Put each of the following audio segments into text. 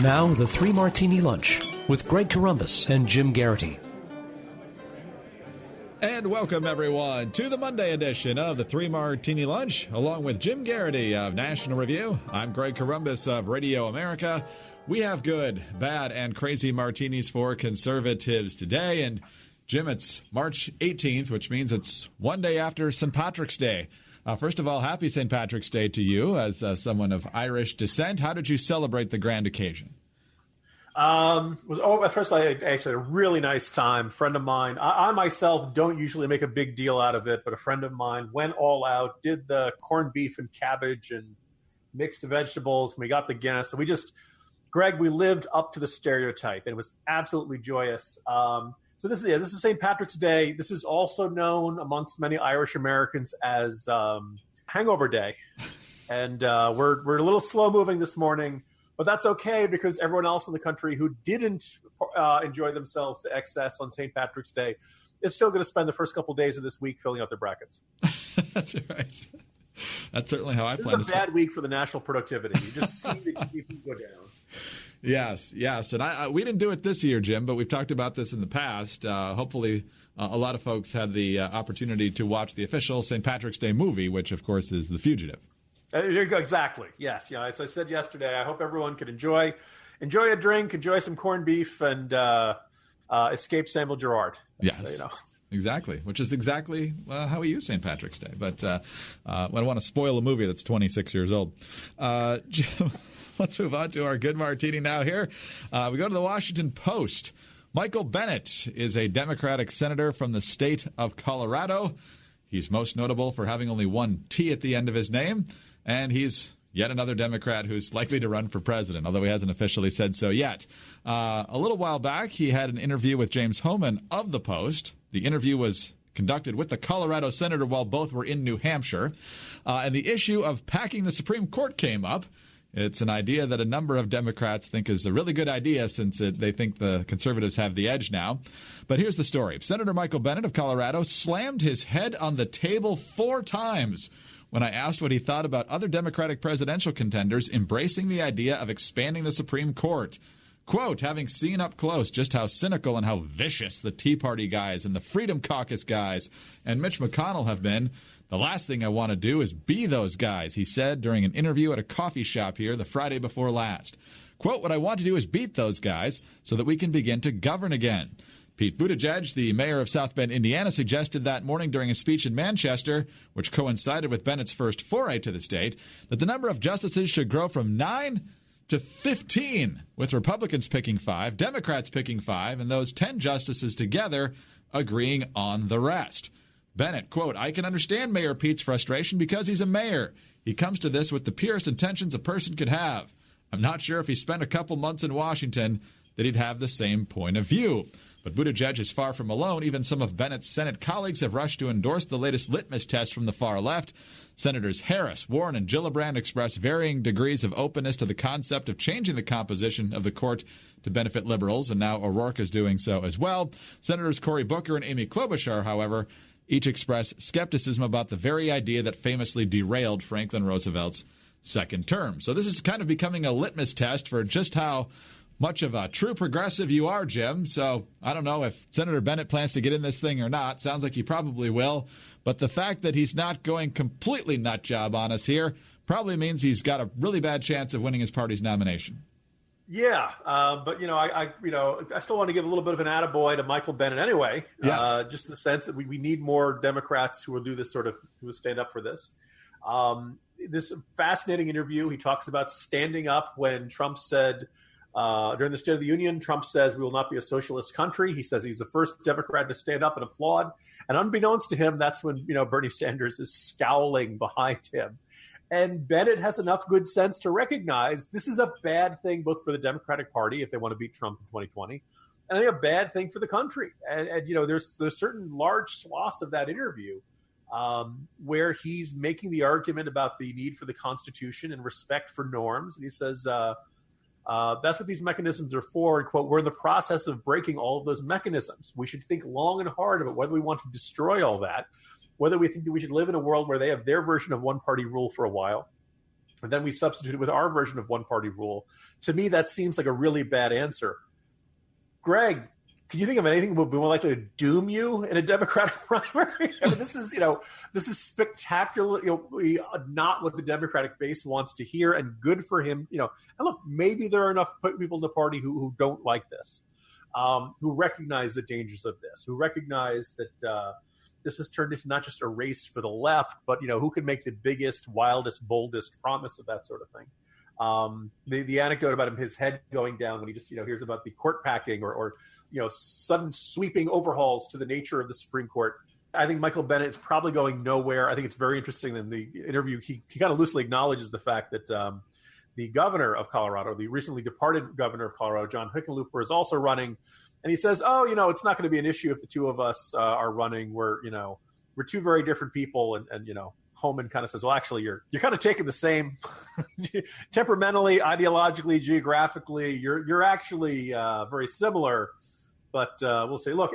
Now, the Three Martini Lunch with Greg Corombos and Jim Geraghty. And welcome, everyone, to the Monday edition of the Three Martini Lunch, along with Jim Geraghty of National Review. I'm Greg Corombos of Radio America. We have good, bad, and crazy martinis for conservatives today. And, Jim, it's March 18th, which means it's one day after St. Patrick's Day. First of all, happy St. Patrick's Day to you as someone of Irish descent. How did you celebrate the grand occasion? First, I actually had a really nice time. A friend of mine, I myself don't usually make a big deal out of it, but a friend of mine went all out, did the corned beef and cabbage and mixed vegetables. We got the Guinness. And Greg, we lived up to the stereotype, and it was absolutely joyous. So this is St. Patrick's Day. This is also known amongst many Irish Americans as Hangover Day. And we're a little slow moving this morning, but that's okay because everyone else in the country who didn't enjoy themselves to excess on St. Patrick's Day is still going to spend the first couple of days of this week filling out their brackets. That's right. That's certainly how I plan. This is a bad week for the national productivity. You just see the GDP go down. Yes. And we didn't do it this year, Jim, but we've talked about this in the past. Hopefully a lot of folks had the opportunity to watch the official St. Patrick's Day movie, which, of course, is The Fugitive. There you go. Exactly. Yes. Yeah. As I said yesterday, I hope everyone could enjoy a drink, enjoy some corned beef, and escape Samuel Gerard. Yes. Exactly, which is exactly how we use St. Patrick's Day. But I don't want to spoil a movie that's 26 years old. Jim, let's move on to our good martini now here. We go to the Washington Post. Michael Bennet is a Democratic senator from the state of Colorado. He's most notable for having only one T at the end of his name, and he's yet another Democrat who's likely to run for president, although he hasn't officially said so yet. A little while back, he had an interview with James Hohmann of the Post. The interview was conducted with the Colorado senator while both were in New Hampshire. And the issue of packing the Supreme Court came up. It's an idea that a number of Democrats think is a really good idea since they think the conservatives have the edge now. But here's the story. Senator Michael Bennet of Colorado slammed his head on the table 4 times when I asked what he thought about other Democratic presidential contenders embracing the idea of expanding the Supreme Court. Quote, having seen up close just how cynical and how vicious the Tea Party guys and the Freedom Caucus guys and Mitch McConnell have been, the last thing I want to do is be those guys, he said during an interview at a coffee shop here the Friday before last. Quote, what I want to do is beat those guys so that we can begin to govern again. Pete Buttigieg, the mayor of South Bend, Indiana, suggested that morning during a speech in Manchester, which coincided with Bennett's first foray to the state, that the number of justices should grow from 9 to 15, with Republicans picking 5, Democrats picking 5, and those 10 justices together agreeing on the rest. Bennet, quote, I can understand Mayor Pete's frustration because he's a mayor. He comes to this with the purest intentions a person could have. I'm not sure if he spent a couple months in Washington that he'd have the same point of view. But Buttigieg is far from alone. Even some of Bennett's Senate colleagues have rushed to endorse the latest litmus test from the far left. Senators Harris, Warren, and Gillibrand express varying degrees of openness to the concept of changing the composition of the court to benefit liberals, and now O'Rourke is doing so as well. Senators Cory Booker and Amy Klobuchar, however, each express skepticism about the very idea that famously derailed Franklin Roosevelt's second term. So this is kind of becoming a litmus test for just how much of a true progressive you are, Jim. So I don't know if Senator Bennet plans to get in this thing or not. Sounds like he probably will. But the fact that he's not going completely nut job on us here probably means he's got a really bad chance of winning his party's nomination. Yeah, but I still want to give a little bit of an attaboy to Michael Bennet anyway. Yes. Just in the sense that we need more Democrats who will do this who will stand up for this. This fascinating interview. He talks about standing up when Trump said during the State of the Union, Trump says we will not be a socialist country. He says he's the first Democrat to stand up and applaud. And unbeknownst to him, that's when Bernie Sanders is scowling behind him. And Bennet has enough good sense to recognize this is a bad thing both for the Democratic Party if they want to beat Trump in 2020, and I think a bad thing for the country. And there's certain large swaths of that interview where he's making the argument about the need for the Constitution and respect for norms. And he says that's what these mechanisms are for. And, quote, we're in the process of breaking all of those mechanisms. We should think long and hard about whether we want to destroy all that, whether we think that we should live in a world where they have their version of one-party rule for a while, and then we substitute it with our version of one-party rule. To me, that seems like a really bad answer. Greg, can you think of anything that would be more likely to doom you in a Democratic primary? I mean, this is spectacularly not what the Democratic base wants to hear, and good for him. And look, maybe there are enough people in the party who don't like this, who recognize the dangers of this, who recognize that this has turned into not just a race for the left, but who can make the biggest, wildest, boldest promise of that sort of thing. The anecdote about his head going down when he just hears about the court packing or sudden sweeping overhauls to the nature of the Supreme Court. I think Michael Bennet is probably going nowhere. I think it's very interesting in the interview. He kind of loosely acknowledges the fact that the governor of Colorado, the recently departed governor of Colorado, John Hickenlooper, is also running. And he says, it's not going to be an issue if the two of us are running. We're two very different people. And Homan kind of says, well, actually, you're kind of taking the same temperamentally, ideologically, geographically. You're actually very similar. But we'll say, look,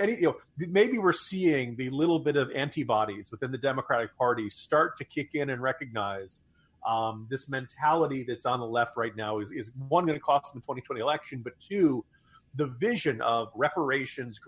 maybe we're seeing the little bit of antibodies within the Democratic Party start to kick in and recognize this mentality that's on the left right now is one, going to cost them the 2020 election, but two, the vision of reparations,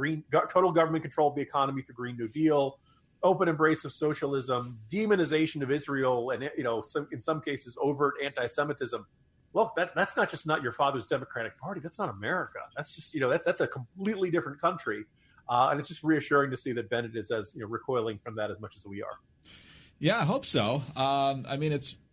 total government control of the economy through Green New Deal, open embrace of socialism, demonization of Israel, and in some cases overt anti-Semitism. Look, that's not just not your father's Democratic Party. That's not America. That's just that's a completely different country, and it's just reassuring to see that Bennet is as recoiling from that as much as we are. Yeah, I hope so.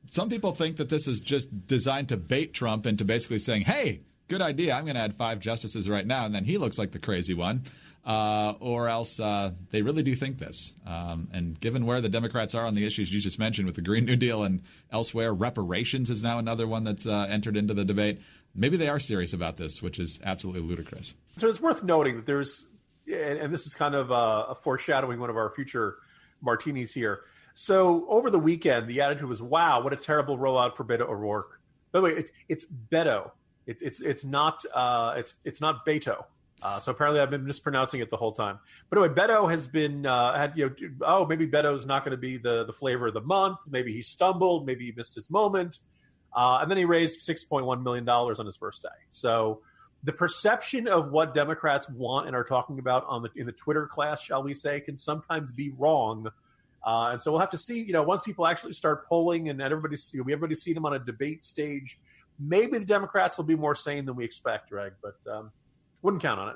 Some people think that this is just designed to bait Trump into basically saying, "Hey, good idea. I'm going to add 5 justices right now," and then he looks like the crazy one. Or else they really do think this. And given where the Democrats are on the issues you just mentioned with the Green New Deal and elsewhere, reparations is now another one that's entered into the debate. Maybe they are serious about this, which is absolutely ludicrous. So it's worth noting that there's, and this is kind of a foreshadowing one of our future martinis here. So over the weekend, the attitude was, wow, what a terrible rollout for Beto O'Rourke. By the way, it's Beto. It's not Beto. So apparently I've been mispronouncing it the whole time. But anyway, Beto has been maybe Beto's not going to be the flavor of the month. Maybe he stumbled. Maybe he missed his moment. And then he raised $6.1 million on his first day. So the perception of what Democrats want and are talking about in the Twitter class, shall we say, can sometimes be wrong. And so we'll have to see, once people actually start polling and everybody's seen them on a debate stage, maybe the Democrats will be more sane than we expect, Greg. But wouldn't count on it.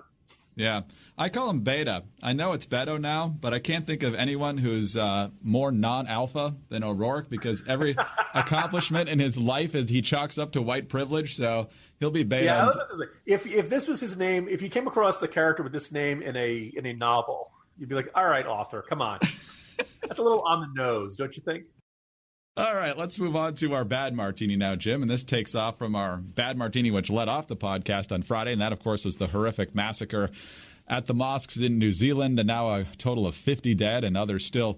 Yeah. I call him Beta. I know it's Beto now, but I can't think of anyone who's more non-alpha than O'Rourke, because every accomplishment in his life is he chalks up to white privilege, so he'll be Beta. Yeah, if this was his name, if you came across the character with this name in a novel, you'd be like, all right, author, come on. That's a little on the nose, don't you think? All right, let's move on to our bad martini now, Jim. And this takes off from our bad martini, which led off the podcast on Friday. And that, of course, was the horrific massacre at the mosques in New Zealand. And now a total of 50 dead and others still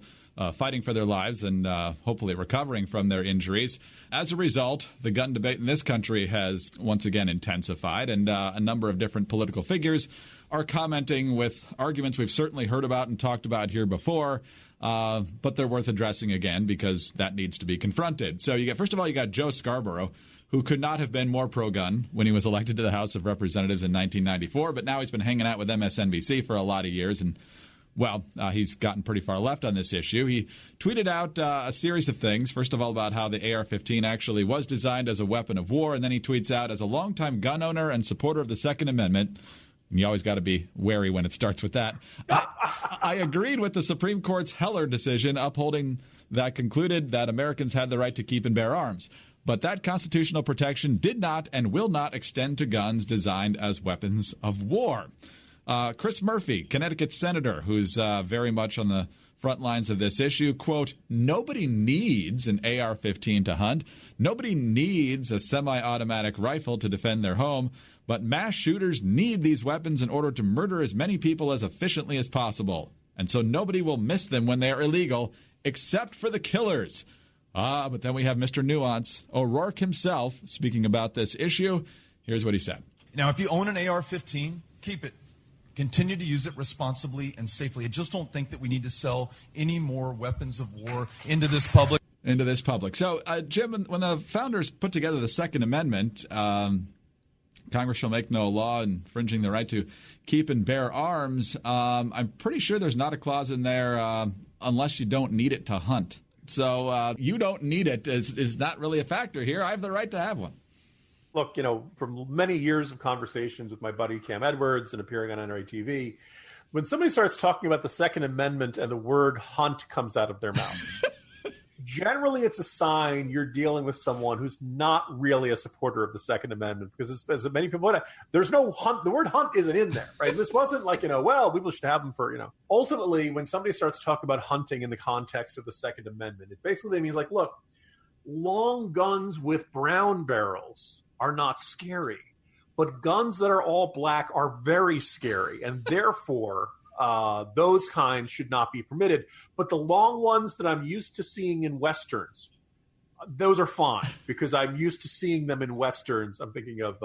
fighting for their lives and hopefully recovering from their injuries. As a result, the gun debate in this country has once again intensified. And a number of different political figures are commenting with arguments we've certainly heard about and talked about here before. But they're worth addressing again because that needs to be confronted. So first of all, you got Joe Scarborough, who could not have been more pro-gun when he was elected to the House of Representatives in 1994. But now he's been hanging out with MSNBC for a lot of years. And, he's gotten pretty far left on this issue. He tweeted out a series of things. First of all, about how the AR-15 actually was designed as a weapon of war. And then he tweets out, as a longtime gun owner and supporter of the Second Amendment, and you always got to be wary when it starts with that, I agreed with the Supreme Court's Heller decision upholding that concluded that Americans had the right to keep and bear arms. But that constitutional protection did not and will not extend to guns designed as weapons of war. Chris Murphy, Connecticut senator, who's very much on the front lines of this issue, quote, nobody needs an AR-15 to hunt. Nobody needs a semi-automatic rifle to defend their home. But mass shooters need these weapons in order to murder as many people as efficiently as possible. And so nobody will miss them when they are illegal, except for the killers. But then we have Mr. Nuance, O'Rourke himself, speaking about this issue. Here's what he said. Now, if you own an AR-15, keep it. Continue to use it responsibly and safely. I just don't think that we need to sell any more weapons of war into this public. into this public. So, Jim, when the founders put together the Second Amendment, Congress shall make no law infringing the right to keep and bear arms. I'm pretty sure there's not a clause in there unless you don't need it to hunt. So you don't need it is not really a factor here. I have the right to have one. Look, from many years of conversations with my buddy Cam Edwards and appearing on NRA TV, when somebody starts talking about the Second Amendment and the word hunt comes out of their mouth, generally it's a sign you're dealing with someone who's not really a supporter of the Second Amendment, because as many people put it, there's no hunt. The word hunt isn't in there, right? This wasn't like, well, people should have them for, Ultimately, when somebody starts talking about hunting in the context of the Second Amendment, it basically means like, look, long guns with brown barrels are not scary, but guns that are all black are very scary, and therefore those kinds should not be permitted. But the long ones that I'm used to seeing in Westerns, those are fine, because I'm used to seeing them in Westerns. I'm thinking of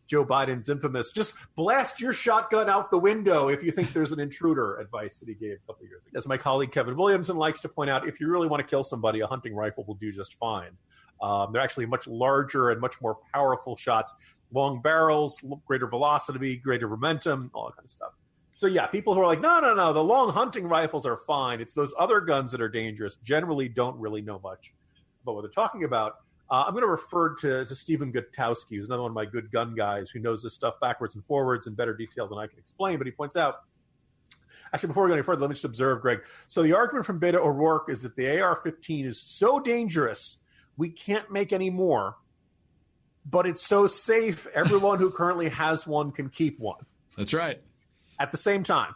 Joe Biden's infamous, just blast your shotgun out the window if you think there's an intruder advice that he gave a couple of years ago. As my colleague Kevin Williamson likes to point out, if you really want to kill somebody, a hunting rifle will do just fine. They're actually much larger and much more powerful shots. Long barrels, greater velocity, greater momentum, all that kind of stuff. So yeah, people who are like, no, the long hunting rifles are fine. It's those other guns that are dangerous. Generally don't really know much about what they're talking about. I'm going to refer to Stephen Gutowski, who's another one of my good gun guys who knows this stuff backwards and forwards in better detail than I can explain. But he points out, actually, before we go any further, let me just observe, Greg. So the argument from Beto O'Rourke is that the AR-15 is so dangerous, we can't make any more, but it's so safe, everyone who currently has one can keep one. That's right. At the same time.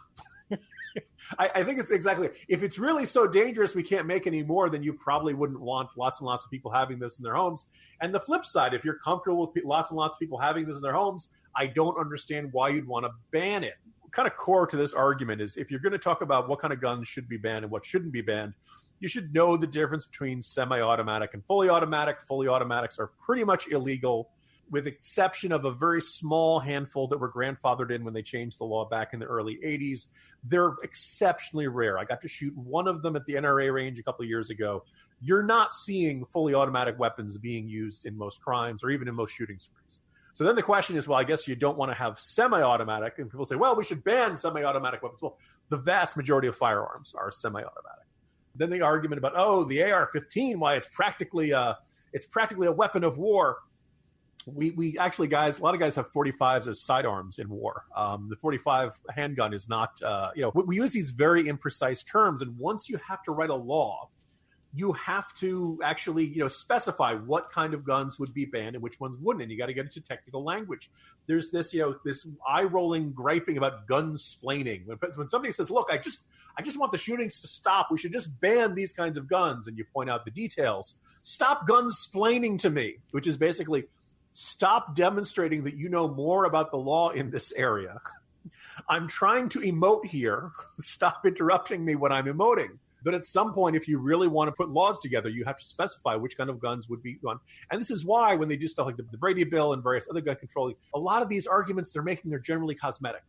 I think it's exactly, if it's really so dangerous we can't make any more, then you probably wouldn't want lots and lots of people having this in their homes. And the flip side, if you're comfortable with lots and lots of people having this in their homes, I don't understand why you'd want to ban it. Kind of core to this argument is, if you're going to talk about what kind of guns should be banned and what shouldn't be banned, you should know the difference between semi-automatic and fully automatic. Fully automatics are pretty much illegal, with exception of a very small handful that were grandfathered in when they changed the law back in the early 80s. They're exceptionally rare. I got to shoot one of them at the NRA range a couple of years ago. You're not seeing fully automatic weapons being used in most crimes or even in most shooting sprees. So then the question is, well, I guess you don't want to have semi-automatic. And people say, well, we should ban semi-automatic weapons. Well, the vast majority of firearms are semi-automatic. Then the argument about, the AR-15, why it's practically a weapon of war. We actually, guys, a lot of guys have 45s as sidearms in war. The 45 handgun is not, we use these very imprecise terms. And once you have to write a law, you have to actually, specify what kind of guns would be banned and which ones wouldn't. And you got to get into technical language. There's this, this eye-rolling griping about gun-splaining. When somebody says, look, I just want the shootings to stop, we should just ban these kinds of guns, and you point out the details. Stop gun-splaining to me, which is basically, stop demonstrating that you know more about the law in this area. I'm trying to emote here. Stop interrupting me when I'm emoting. But at some point, if you really want to put laws together, you have to specify which kind of guns would be gone. And this is why when they do stuff like the Brady Bill and various other gun control, a lot of these arguments they're making are generally cosmetic.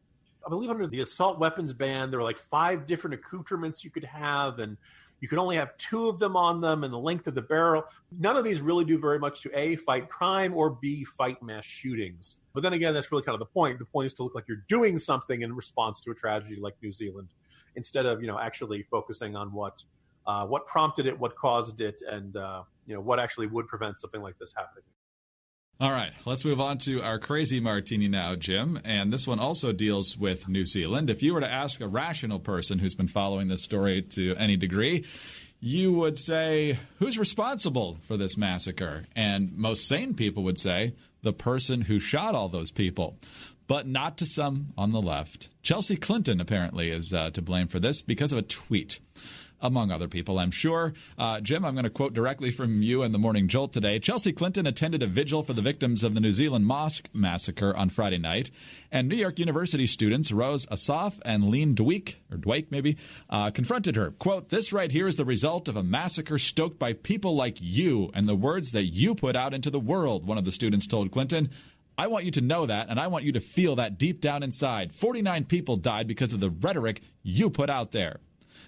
I believe under the assault weapons ban, there were like 5 different accoutrements you could have, and you could only have 2 of them on them, and the length of the barrel. None of these really do very much to A, fight crime, or B, fight mass shootings. But then again, that's really kind of the point. The point is to look like you're doing something in response to a tragedy like New Zealand, instead of, actually focusing on what prompted it, what caused it, and, what actually would prevent something like this happening. All right, let's move on to our crazy martini now, Jim. And this one also deals with New Zealand. If you were to ask a rational person who's been following this story to any degree, you would say, who's responsible for this massacre? And most sane people would say, the person who shot all those people. But not to some on the left. Chelsea Clinton apparently is to blame for this because of a tweet. Among other people, I'm sure. Jim, I'm going to quote directly from you in the Morning Jolt today. Chelsea Clinton attended a vigil for the victims of the New Zealand Mosque Massacre on Friday night, and New York University students Rose Asaf and Lean Dweik, confronted her. Quote, "This right here is the result of a massacre stoked by people like you and the words that you put out into the world," one of the students told Clinton. "I want you to know that, and I want you to feel that deep down inside. 49 people died because of the rhetoric you put out there."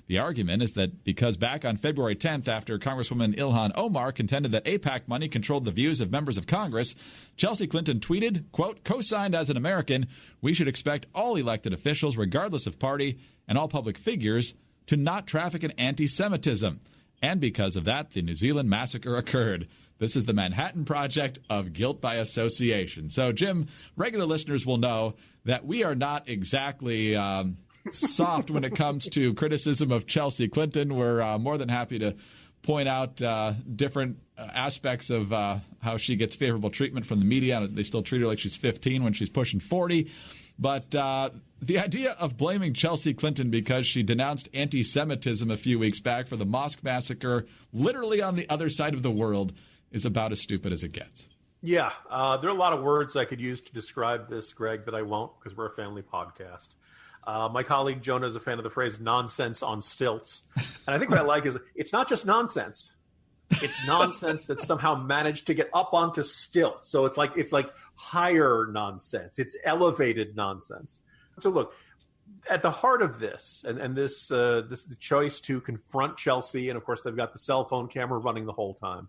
The argument is that because back on February 10th, after Congresswoman Ilhan Omar contended that AIPAC money controlled the views of members of Congress, Chelsea Clinton tweeted, quote, "Co-signed as an American, we should expect all elected officials, regardless of party, and all public figures to not traffic in anti-Semitism. And because of that, the New Zealand massacre occurred. This is the Manhattan Project of guilt by association." So, Jim, regular listeners will know that we are not exactly soft when it comes to criticism of Chelsea Clinton. We're more than happy to point out different aspects of how she gets favorable treatment from the media. They still treat her like she's 15 when she's pushing 40. But the idea of blaming Chelsea Clinton because she denounced anti-Semitism a few weeks back for the Mosque Massacre, literally on the other side of the world, is about as stupid as it gets. Yeah, there are a lot of words I could use to describe this, Greg, that I won't because we're a family podcast. My colleague Jonah is a fan of the phrase nonsense on stilts. And I think what I like is it's not just nonsense. It's nonsense that somehow managed to get up onto stilts. So it's like higher nonsense. It's elevated nonsense. So look, at the heart of this, and this the choice to confront Chelsea, and of course they've got the cell phone camera running the whole time.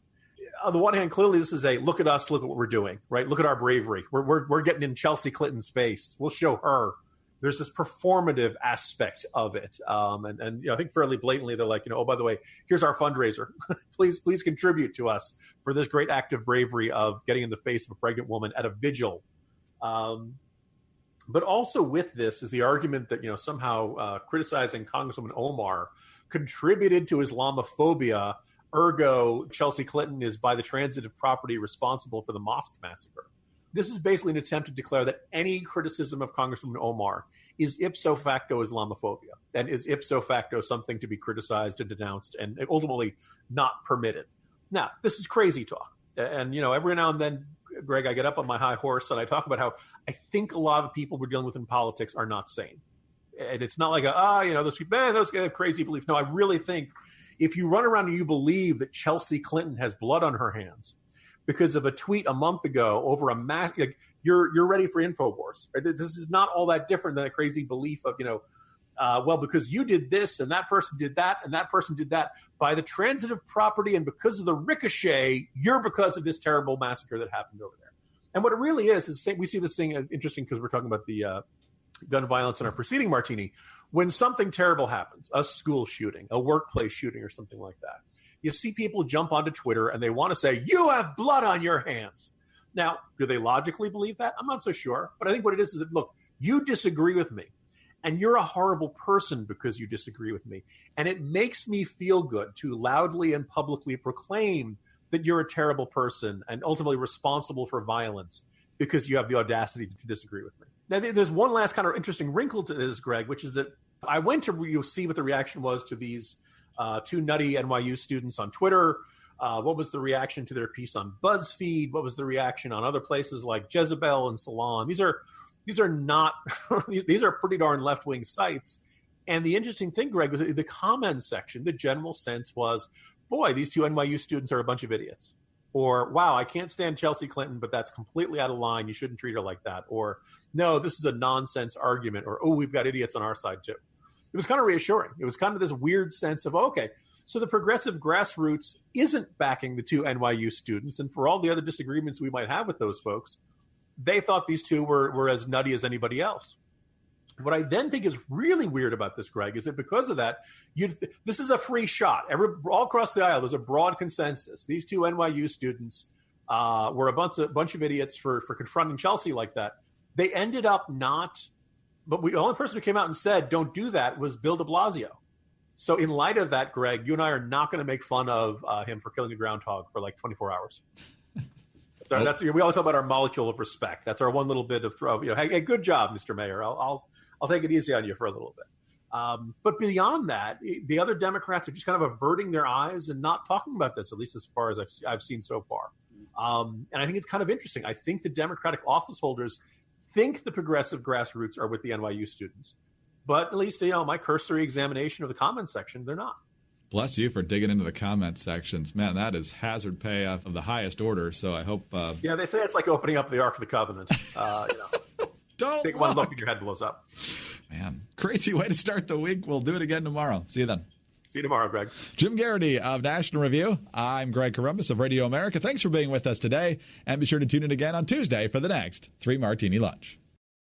On the one hand, clearly this is a look at us, look at what we're doing, right? Look at our bravery. We're getting in Chelsea Clinton's face. We'll show her. There's this performative aspect of it, and you know, I think fairly blatantly they're like, oh, by the way, here's our fundraiser. please contribute to us for this great act of bravery of getting in the face of a pregnant woman at a vigil. But also with this is the argument that somehow criticizing Congresswoman Omar contributed to Islamophobia. Ergo, Chelsea Clinton is by the transitive property responsible for the Mosque Massacre. This is basically an attempt to declare that any criticism of Congresswoman Omar is ipso facto Islamophobia and is ipso facto something to be criticized and denounced and ultimately not permitted. Now, this is crazy talk. And, every now and then, Greg, I get up on my high horse and I talk about how I think a lot of people we're dealing with in politics are not sane. And it's not like, those people, those guys have crazy beliefs. No, I really think if you run around and you believe that Chelsea Clinton has blood on her hands because of a tweet a month ago over a mass, you're ready for InfoWars. Right? This is not all that different than a crazy belief of, because you did this and that person did that and that person did that by the transitive property and because of the ricochet, you're because of this terrible massacre that happened over there. And what it really is we see this thing interesting because we're talking about the gun violence in our preceding Martini. When something terrible happens, a school shooting, a workplace shooting or something like that, you see people jump onto Twitter and they want to say, you have blood on your hands. Now, do they logically believe that? I'm not so sure. But I think what it is that, look, you disagree with me. And you're a horrible person because you disagree with me. And it makes me feel good to loudly and publicly proclaim that you're a terrible person and ultimately responsible for violence because you have the audacity to disagree with me. Now, there's one last kind of interesting wrinkle to this, Greg, which is that I went to see what the reaction was to these two nutty NYU students on Twitter. What was the reaction to their piece on BuzzFeed? What was the reaction on other places like Jezebel and Salon? These are not these are pretty darn left-wing sites. And the interesting thing, Greg, was the comment section, the general sense was, boy, these two NYU students are a bunch of idiots. Or, wow, I can't stand Chelsea Clinton, but that's completely out of line. You shouldn't treat her like that. Or, no, this is a nonsense argument. Or, oh, we've got idiots on our side, too. It was kind of reassuring. It was kind of this weird sense of, okay, so the progressive grassroots isn't backing the two NYU students. And for all the other disagreements we might have with those folks, they thought these two were as nutty as anybody else. What I then think is really weird about this, Greg, is that because of that, this is a free shot. All across the aisle, there's a broad consensus. These two NYU students were a bunch of idiots for confronting Chelsea like that. They ended up not, but the only person who came out and said, don't do that, was Bill de Blasio. So in light of that, Greg, you and I are not going to make fun of him for killing a groundhog for like 24 hours. We always talk about our molecule of respect. That's our one little bit of throw. Hey, good job, Mr. Mayor. I'll take it easy on you for a little bit. But beyond that, the other Democrats are just kind of averting their eyes and not talking about this, at least as far as I've seen so far. And I think it's kind of interesting. I think the Democratic office holders think the progressive grassroots are with the NYU students. But at least, my cursory examination of the comments section, they're not. Bless you for digging into the comment sections. Man, that is hazard pay of the highest order. So I hope... Yeah, they say it's like opening up the Ark of the Covenant. Don't take one look and your head blows up. Man, Crazy way to start the week. We'll do it again tomorrow. See you then. See you tomorrow, Greg. Jim Geraghty of National Review. I'm Greg Corombos of Radio America. Thanks for being with us today. And be sure to tune in again on Tuesday for the next 3 Martini Lunch.